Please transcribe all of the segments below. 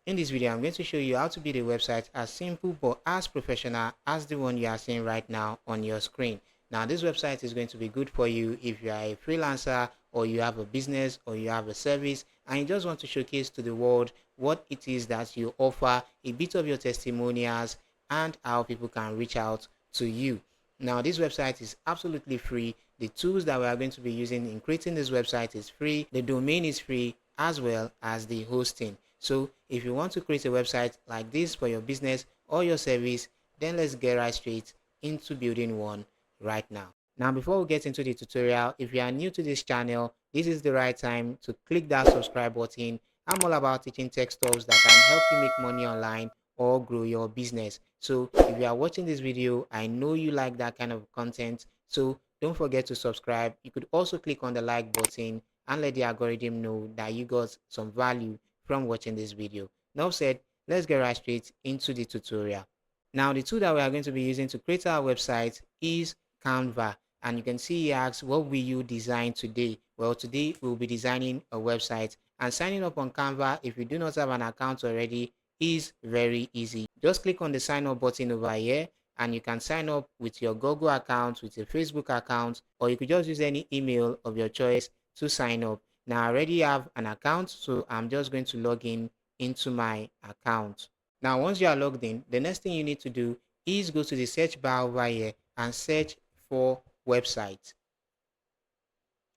In this video, I'm going to show you how to build a website as simple but as professional as the one you are seeing right now on your screen. Now, this website is going to be good for you if you are a freelancer or you have a business or you have a service and you just want to showcase to the world what it is that you offer, a bit of your testimonials, and how people can reach out to you. Now, this website is absolutely free. The tools that we are going to be using in creating this website is free. The domain is free as well as the hosting. So if you want to create a website like this for your business or your service, then let's get right straight into building one right now. Now, before we get into the tutorial, if you are new to this channel, this is the right time to click that subscribe button. I'm all about teaching tech stuffs that can help you make money online or grow your business. So if you are watching this video, I know you like that kind of content. So don't forget to subscribe. You could also click on the like button and let the algorithm know that you got some value from watching this video. Now said, let's get right straight into the tutorial. Now, the tool that we are going to be using to create our website is Canva. And you can see he asks, what will you design today? Well, today we'll be designing a website, and signing up on Canva if you do not have an account already is very easy. Just click on the sign up button over here and you can sign up with your Google account, with your Facebook account, or you could just use any email of your choice to sign up. Now, I already have an account, so I'm just going to log in into my account. Now, once you are logged in, the next thing you need to do is go to the search bar over here and search for website.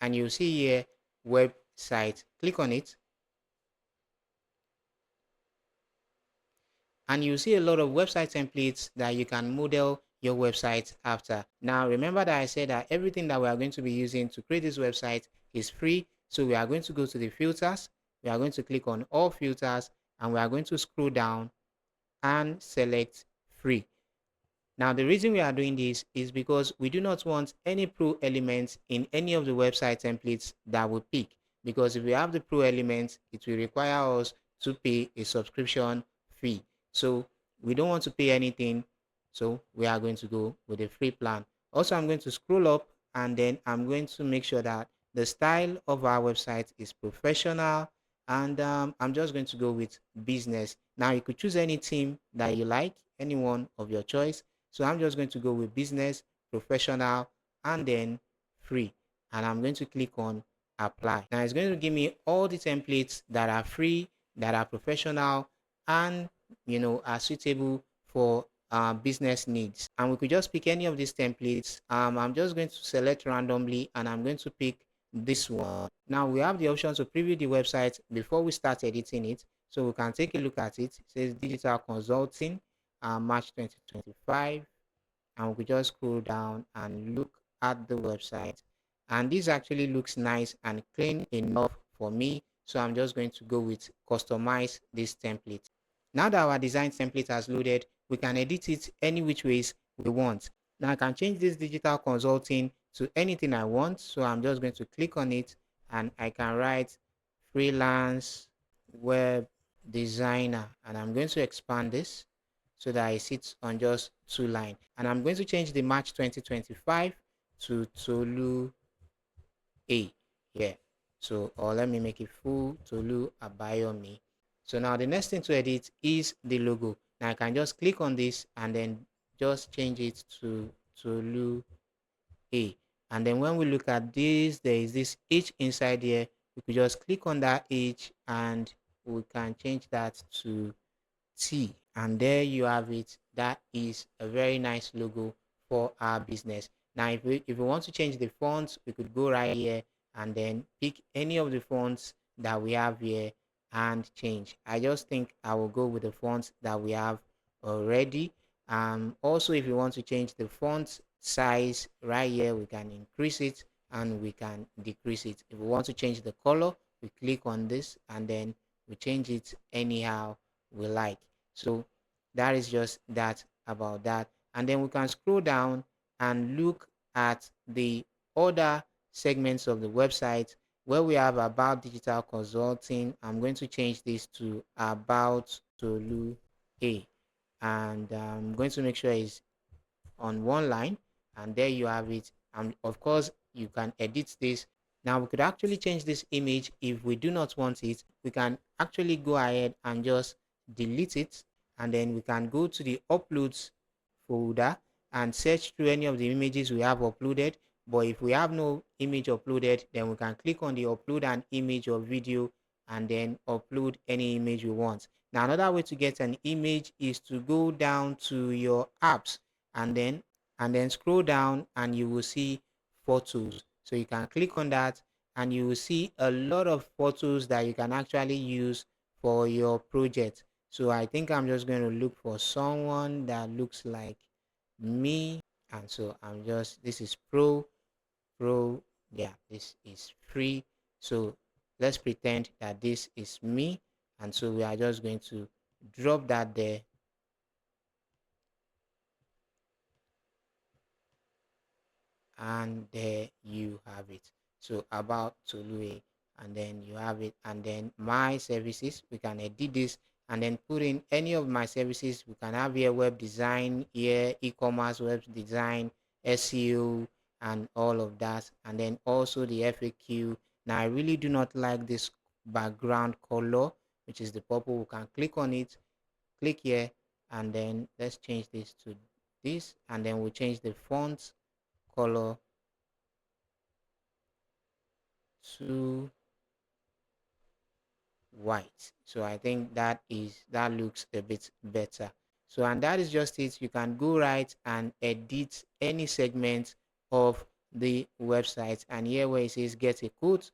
And you'll see here website. Click on it. And you'll see a lot of website templates that you can model your website after. Now, remember that I said that everything that we are going to be using to create this website is free. So we are going to go to the filters. We are going to click on all filters and we are going to scroll down and select free. Now, the reason we are doing this is because we do not want any pro elements in any of the website templates that we pick. Because if we have the pro elements, it will require us to pay a subscription fee. So we don't want to pay anything. So we are going to go with a free plan. Also, I'm going to scroll up and then I'm going to make sure that the style of our website is professional. And I'm just going to go with business. Now, you could choose any theme that you like, any one of your choice. So I'm just going to go with business, professional, and then free. And I'm going to click on apply. Now it's going to give me all the templates that are free, that are professional, and are suitable for business needs. And we could just pick any of these templates. I'm just going to select randomly and I'm going to pick this one. Now we have the option to preview the website before we start editing it. So we can take a look at it. It says digital consulting, March 2025, and we could just scroll down and look at the website, and this actually looks nice and clean enough for me, so I'm just going to go with customize this template. Now that our design template has loaded, we can edit it any which ways we want. Now I can change this digital consulting to anything I want, so I'm just going to click on it and I can write freelance web designer, and I'm going to expand this so that it sits on just two lines. And I'm going to change the March 2025 to Tolu A. Yeah. So, or let me make it full Tolu Abayomi. So now the next thing to edit is the logo. Now I can just click on this and then just change it to Tolu A. And then when we look at this, there is this H inside here. We could just click on that H and we can change that to T, and there you have it. That is a very nice logo for our business. Now if we want to change the fonts, we could go right here and then pick any of the fonts that we have here and change. I just think I will go with the fonts that we have already. Also, if you want to change the font size right here, we can increase it and we can decrease it. If we want to change the color, we click on this and then we change it anyhow we like. So that is just that about that. And then we can scroll down and look at the other segments of the website where we have about digital consulting. I'm going to change this to about Tolu A, and I'm going to make sure it's on one line, and there you have it. And of course you can edit this. Now we could actually change this image if we do not want it. We can actually go ahead and just delete it, and then we can go to the uploads folder and search through any of the images we have uploaded. But if we have no image uploaded, then we can click on the upload an image or video and then upload any image we want. Now, another way to get an image is to go down to your apps and then scroll down and you will see photos. So you can click on that and you will see a lot of photos that you can actually use for your project. So I think I'm just going to look for someone that looks like me. And so this is pro, yeah, this is free. So let's pretend that this is me. And so we are just going to drop that there. And there you have it. So about Tolue, and then you have it, and then my services, we can edit this and then put in any of my services. We can have here web design, here e-commerce, web design, SEO, and all of that, and then also the FAQ. Now I really do not like this background color, which is the purple. We can click on it, click here, and then let's change this to this, and then we'll change the font color to white. So I think that looks a bit better. So, and that is just it. You can go right and edit any segment of the website, and here where it says get a quote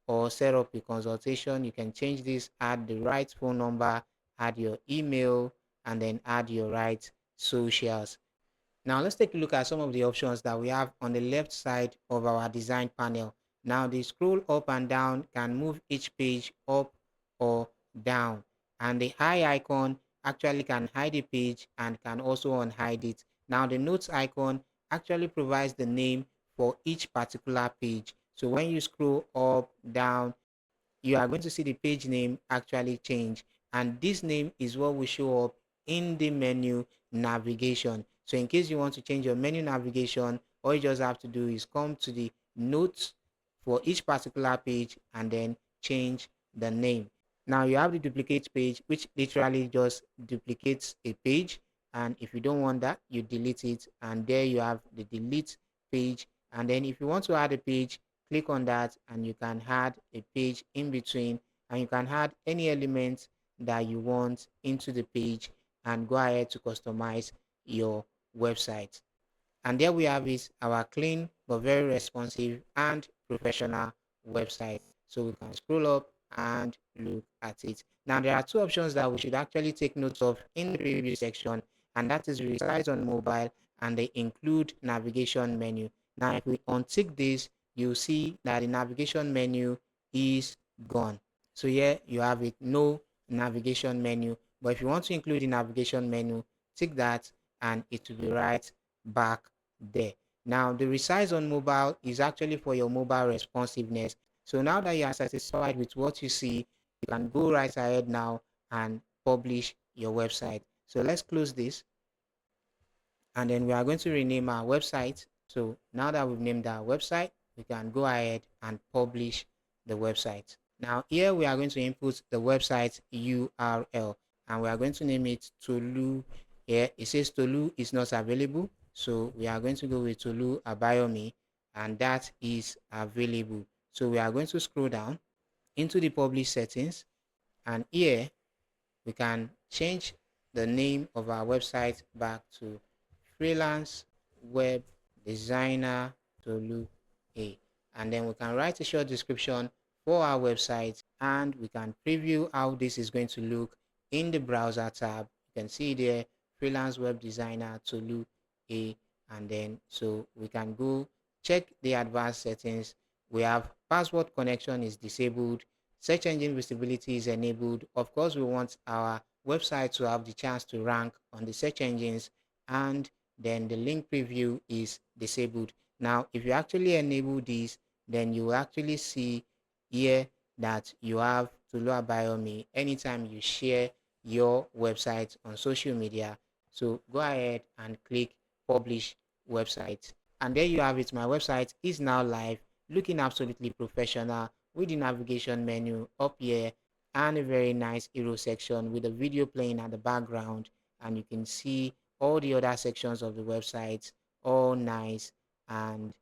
or set up a consultation, you can change this, add the right phone number, add your email, and then add your right socials. Now let's take a look at some of the options that we have on the left side of our design panel. Now the scroll up and down can move each page up or down, and the eye icon actually can hide a page and can also unhide it. Now the notes icon actually provides the name for each particular page. So when you scroll up, down, you are going to see the page name actually change, and this name is what will show up in the menu navigation. So in case you want to change your menu navigation, all you just have to do is come to the notes for each particular page and then change the name. Now you have the duplicate page, which literally just duplicates a page, and if you don't want that, you delete it, and there you have the delete page. And then if you want to add a page, click on that and you can add a page in between, and you can add any element that you want into the page and go ahead to customize your website. And there we have it, our clean but very responsive and professional website. So we can scroll up and look at it. Now there are two options that we should actually take note of in the preview section, and that is resize on mobile and the include navigation menu. Now if we untick this, you'll see that the navigation menu is gone. So here you have it, no navigation menu. But if you want to include the navigation menu, tick that and it will be right back there. Now the resize on mobile is actually for your mobile responsiveness. So now that you are satisfied with what you see, you can go right ahead now and publish your website. So let's close this, and then we are going to rename our website. So now that we've named our website, we can go ahead and publish the website. Now here we are going to input the website URL, and we are going to name it Tolu. Here it says Tolu is not available, so we are going to go with Tolu Abayomi, and that is available. So we are going to scroll down into the publish settings, and here we can change the name of our website back to freelance web designer Tolu A, and then we can write a short description for our website, and we can preview how this is going to look in the browser tab. You can see there freelance web designer Tolu A, and then so we can go check the advanced settings. We have password connection is disabled, search engine visibility is enabled. Of course, we want our website to have the chance to rank on the search engines, and then the link preview is disabled. Now, if you actually enable this, then you will actually see here that you have Tolu Abayomi anytime you share your website on social media. So go ahead and click publish website. And there you have it. My website is now live, looking absolutely professional with the navigation menu up here, and a very nice hero section with a video playing at the background, and you can see all the other sections of the website, all nice and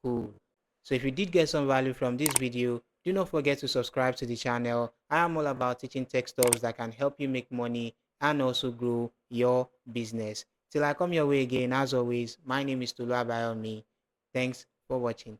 cool. So if you did get some value from this video, do not forget to subscribe to the channel. I am all about teaching tech stuffs that can help you make money and also grow your business. Till I come your way again, as always, my name is Tolu Abayomi. Thanks for watching.